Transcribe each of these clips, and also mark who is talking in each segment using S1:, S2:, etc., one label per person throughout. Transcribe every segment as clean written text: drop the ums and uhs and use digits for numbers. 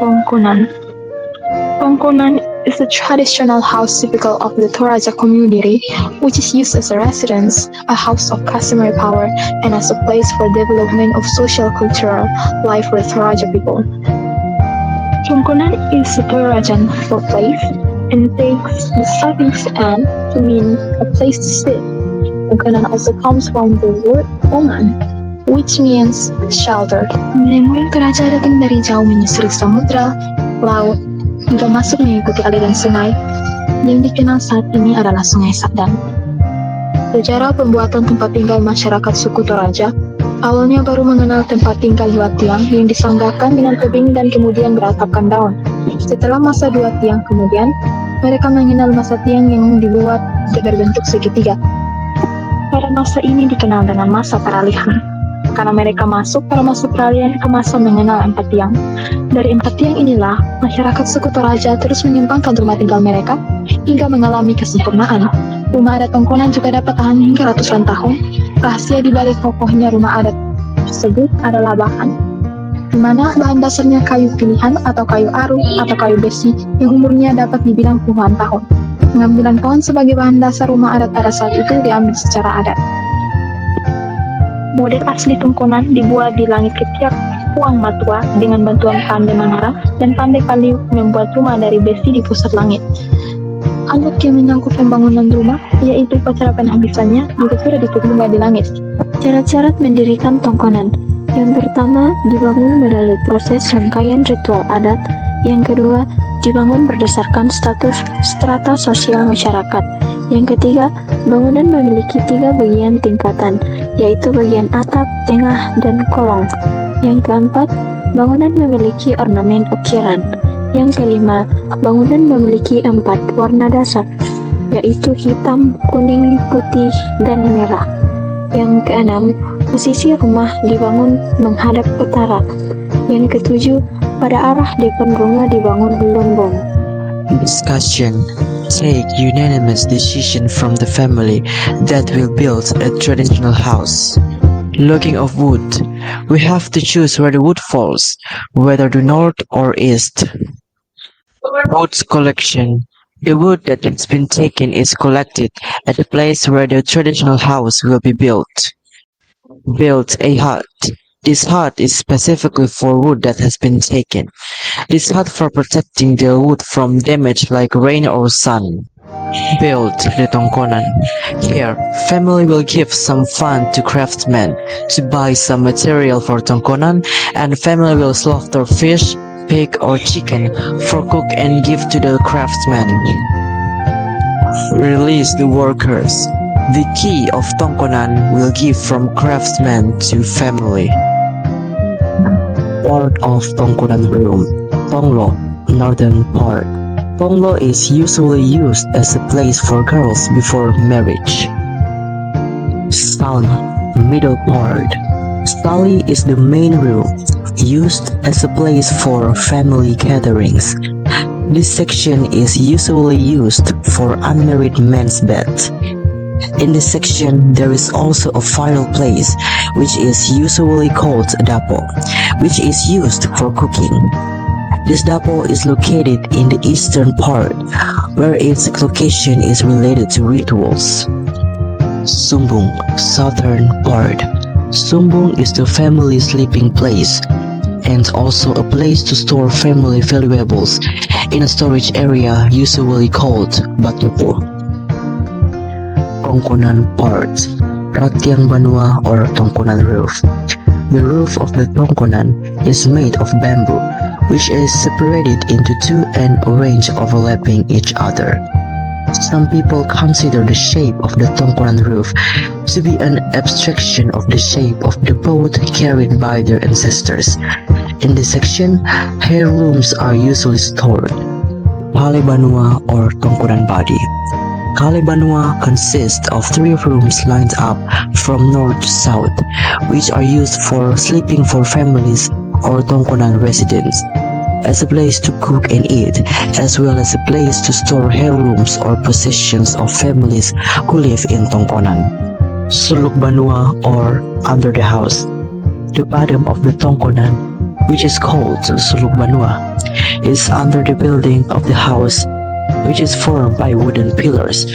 S1: Tongkonan. Tongkonan is a traditional house typical of the Toraja community, which is used as a residence, a house of customary power, and as a place for development of social cultural life for the Toraja people. Tongkonan is a Torajan place and takes the suffix "an" to mean a place to sit. Tongkonan also comes from the word "tongan", which means shelter. Orang Toraja datang dari jauh menyusuri samudra, laut, hingga masuk mengikuti aliran sungai. Yang dikenal saat ini adalah Sungai Sadang. Sejarah pembuatan tempat tinggal masyarakat suku Toraja awalnya baru mengenal tempat tinggal dua tiang yang disanggakan dengan tebing dan kemudian beratapkan daun. Setelah masa dua tiang kemudian, mereka mengenal masa tiang yang dibuat berbentuk segitiga. Pada masa ini dikenal dengan masa peralihan. Karena mereka pada masa peralihan ke masa mengenal empat tiang. Dari empat tiang inilah, masyarakat suku Toraja terus mengembangkan rumah tinggal mereka hingga mengalami kesempurnaan. Rumah adat Tongkonan juga dapat tahan hingga ratusan tahun. Rahasia di balik kokohnya rumah adat tersebut adalah bahan, di mana bahan dasarnya kayu pilihan atau kayu aru atau kayu besi yang umurnya dapat dibilang puluhan tahun. Pengambilan pohon sebagai bahan dasar rumah adat pada saat itu diambil secara adat. Model asli Tongkonan dibuat di langit ketiak Puang Matua dengan bantuan Pandai Manara dan Pandai Paliu membuat rumah dari besi di pusat langit. Alat yang menyangkut pembangunan rumah, yaitu upacara penghabisannya, juga sudah diterima di langit.
S2: Syarat-syarat mendirikan Tongkonan. Yang pertama, dibangun melalui proses rangkaian ritual adat. Yang kedua, dibangun berdasarkan status strata sosial masyarakat. Yang ketiga, bangunan memiliki 3 bagian tingkatan, yaitu bagian atap, tengah, dan kolong. Yang keempat, bangunan memiliki ornamen ukiran. Yang kelima, bangunan memiliki 4 warna dasar, yaitu hitam, kuning, putih, dan merah. Yang keenam, posisi rumah dibangun menghadap utara. Yang ketujuh, pada arah depan rumah dibangun lombong.
S3: Discussion. Take unanimous decision from the family that will build a traditional house. Logging of wood. We have to choose where the wood falls, whether to north or east. Wood collection. The wood that has been taken is collected at the place where the traditional house will be built. Build a hut. This hut is specifically for wood that has been taken. This hut for protecting the wood from damage like rain or sun. Build the Tongkonan. Here, family will give some fund to craftsmen to buy some material for Tongkonan, and family will slaughter fish, pig or chicken for cook and give to the craftsmen. Release the workers. The key of Tongkonan will give from craftsmen to family. Part of Tongkonan room. Tonglo, northern part. Tonglo is usually used as a place for girls before marriage. Stali, middle part. Stali is the main room, used as a place for family gatherings. This section is usually used for unmarried men's bed. In this section, there is also a fireplace, which is usually called dapo, which is used for cooking. This dapo is located in the eastern part, where its location is related to rituals. Sumbung, southern part. Sumbung is the family sleeping place, and also a place to store family valuables in a storage area usually called batupo. Tongkonan part. Ratiang Banua or Tongkonan roof. The roof of the Tongkonan is made of bamboo, which is separated into 2 and arranged overlapping each other. Some people consider the shape of the Tongkonan roof to be an abstraction of the shape of the boat carried by their ancestors. In this section, heirlooms are usually stored. Kale Banua or Tongkonan body. Kale Banua consists of 3 rooms lined up from north to south, which are used for sleeping for families or Tongkonan residents, as a place to cook and eat, as well as a place to store heirlooms or possessions of families who live in Tongkonan. Suluk Banua or under the house. The bottom of the Tongkonan which is called Suluk Banua, is under the building of the house, which is formed by wooden pillars,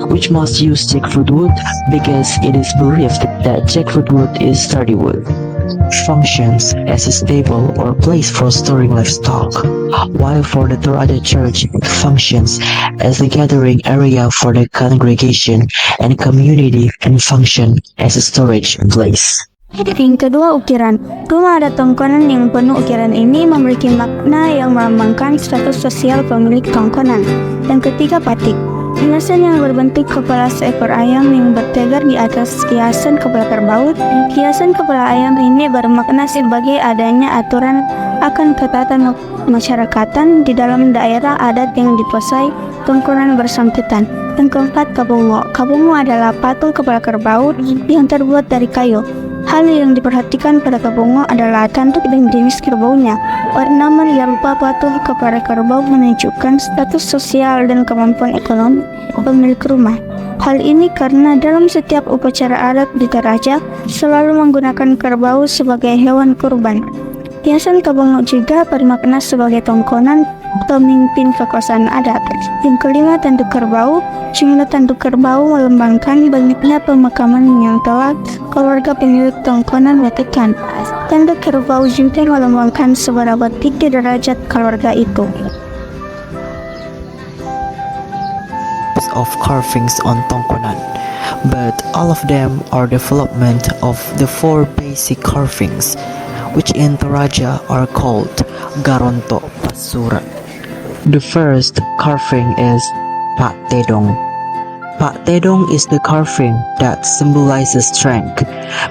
S3: which must use jackfruit wood because it is believed that jackfruit wood is sturdy wood. Functions as a stable or place for storing livestock, while for the Toraja Church it functions as a gathering area for the congregation and community and function as a storage place.
S4: Yang kedua, ukiran. Rumah adat tongkonan yang penuh ukiran ini memiliki makna yang melambangkan status sosial pemilik tongkonan. Yang ketiga, batik. Hiasan yang berbentuk kepala seekor ayam yang bertegar di atas hiasan kepala kerbau. Hiasan kepala ayam ini bermakna sebagai adanya aturan akan ketatan masyarakatan di dalam daerah adat yang dikuasai tongkonan bersangkutan. Yang keempat, kabungo. Kabungo adalah patung kepala kerbau yang terbuat dari kayu. Hal yang diperhatikan pada kabungo adalah tanduk dan jenis kerbaunya. Ornamen yang berupa patung kepala kerbau menunjukkan status sosial dan kemampuan ekonomi pemilik rumah. Hal ini karena dalam setiap upacara adat di Toraja selalu menggunakan kerbau sebagai hewan kurban. Hiasan kabungo juga bermakna sebagai tongkonan pemimpin kekuasaan adat. Yang kelima, tanduk kerbau. Jumlah tanduk kerbau melambangkan banyaknya pemakaman yang telah keluarga pemilik tongkonan lakukan. Tanduk kerbau juga melambangkan seberapa tinggi derajat keluarga itu.
S3: Of carvings on Tongkonan, but all of them are development of the four basic carvings, which in Toraja are called Garonto Pasuran. The first carving is Pak Tedong. Pak Tedong is the carving that symbolizes strength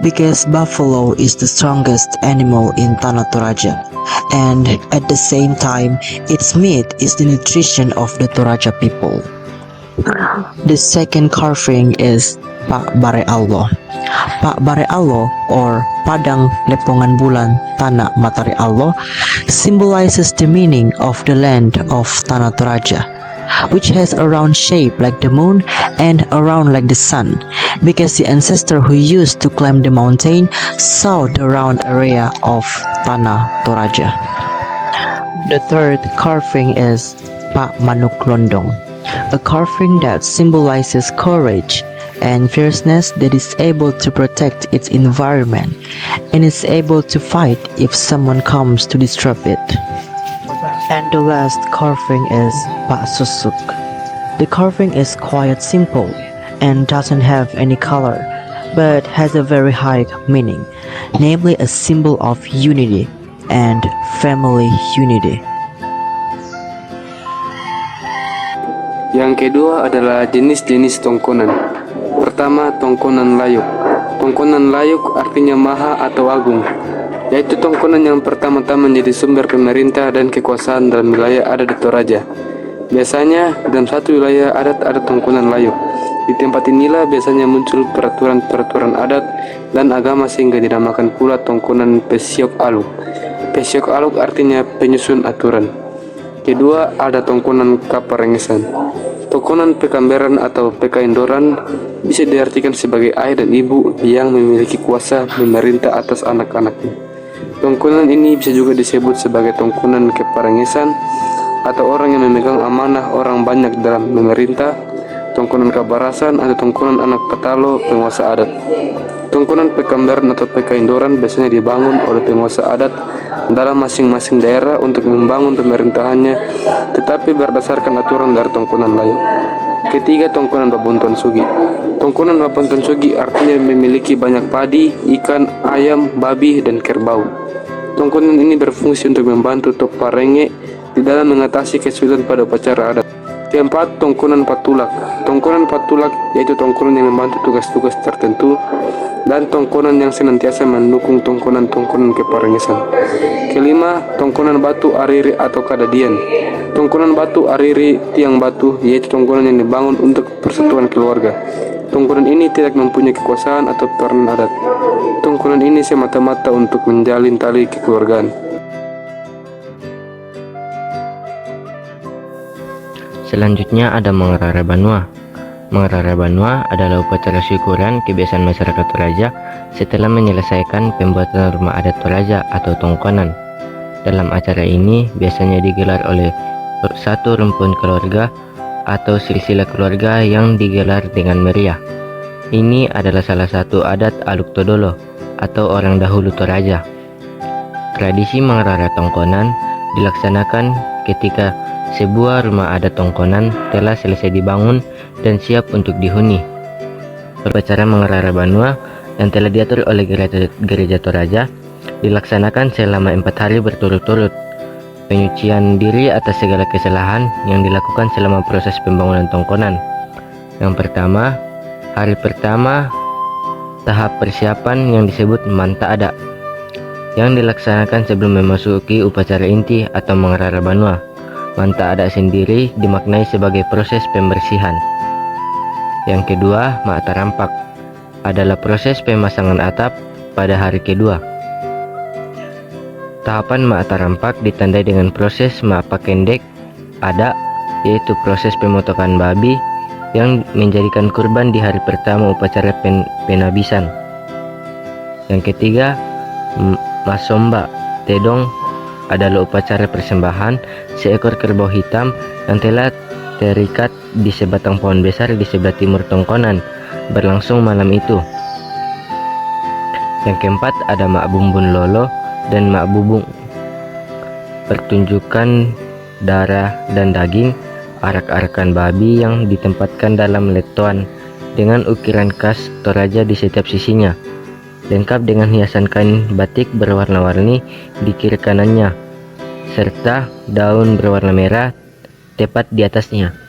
S3: because buffalo is the strongest animal in Tanah Toraja, and at the same time its meat is the nutrition of the Toraja people. The second carving is Pak Bare Allah. Pak Bare Allah or Padang Lepongan Bulan Tanah Matahari Allah symbolizes the meaning of the land of Tanah Toraja, which has a round shape like the moon and a round like the sun, because the ancestor who used to climb the mountain saw the round area of Tanah Toraja. The third carving is Pak Manuk Londong, a carving that symbolizes courage and fierceness that is able to protect its environment and is able to fight if someone comes to disrupt it. And the last carving is Pak Susuk. The carving is quite simple and doesn't have any color, but has a very high meaning, namely a symbol of unity and family unity.
S5: Yang kedua adalah jenis-jenis tongkonan. Pertama, tongkonan layuk. Tongkonan layuk artinya maha atau agung, yaitu tongkonan yang pertama-tama menjadi sumber pemerintah dan kekuasaan dalam wilayah adat di Toraja. Biasanya, dalam satu wilayah adat ada tongkonan layuk. Di tempat inilah biasanya muncul peraturan-peraturan adat dan agama sehingga dinamakan pula tongkonan Pesiok Aluk. Pesiok Aluk artinya penyusun aturan. Kedua, ada tongkonan Kaparengesan. Tongkonan Pekamberan atau Pekaindoran bisa diartikan sebagai ayah dan ibu yang memiliki kuasa memerintah atas anak-anaknya. Tongkonan ini bisa juga disebut sebagai tongkonan Keparengesan atau orang yang memegang amanah orang banyak dalam memerintah, tongkonan Kabarasan atau tongkonan anak petalo penguasa adat. Tongkonan Pekamberan atau Pekaindoran biasanya dibangun oleh penguasa adat dalam masing-masing daerah untuk membangun pemerintahannya, tetapi berdasarkan aturan dari tongkonan lain. Ketiga, tongkonan Babonton Sugi. Tongkonan Babonton Sugi artinya memiliki banyak padi, ikan, ayam, babi, dan kerbau. Tongkonan ini berfungsi untuk membantu Tok Parenge di dalam mengatasi kesulitan pada upacara adat. Keempat, tongkonan Patulak. Tongkonan Patulak yaitu tongkonan yang membantu tugas-tugas tertentu dan tongkonan yang senantiasa mendukung tongkonan-tongkonan Keparengesan. Kelima, tongkonan Batu Ariri atau Kadadian. Tongkonan Batu Ariri tiang batu yaitu tongkonan yang dibangun untuk persatuan keluarga. Tongkonan ini tidak mempunyai kekuasaan atau peranan adat. Tongkonan ini semata-mata untuk menjalin tali kekeluargaan.
S6: Selanjutnya ada Mengerare Banua. Mengerare Banua adalah upacara syukuran kebiasaan masyarakat Toraja setelah menyelesaikan pembuatan rumah adat Toraja atau tongkonan. Dalam acara ini biasanya digelar oleh satu rumpun keluarga atau silsilah keluarga yang digelar dengan meriah. Ini adalah salah satu adat Aluk Todolo atau orang dahulu Toraja. Tradisi mengerara tongkonan dilaksanakan ketika sebuah rumah adat tongkonan telah selesai dibangun dan siap untuk dihuni. Upacara mengerara Banua yang telah diatur oleh gereja Toraja dilaksanakan selama 4 hari berturut-turut. Penyucian diri atas segala kesalahan yang dilakukan selama proses pembangunan tongkonan. Yang pertama, hari pertama tahap persiapan yang disebut Manta Ada, yang dilaksanakan sebelum memasuki upacara inti atau mengerara Banua. Manta Ada sendiri dimaknai sebagai proses pembersihan. Yang kedua, Ma'ata Rampak adalah proses pemasangan atap pada hari kedua. Tahapan Ma'ata Rampak ditandai dengan proses Ma'apakendek Ada, yaitu proses pemotongan babi yang menjadikan kurban di hari pertama upacara penabisan. Yang ketiga, Masomba Tedong adalah upacara persembahan seekor kerbau hitam yang telah terikat di sebatang pohon besar di sebelah timur tongkonan, berlangsung malam itu. Yang keempat ada Mak Bumbun Lolo dan Mak Bubung. Pertunjukan darah dan daging arak-arakan babi yang ditempatkan dalam letoan dengan ukiran khas Toraja di setiap sisinya, lengkap dengan hiasan kain batik berwarna-warni di kiri kanannya, serta daun berwarna merah tepat di atasnya.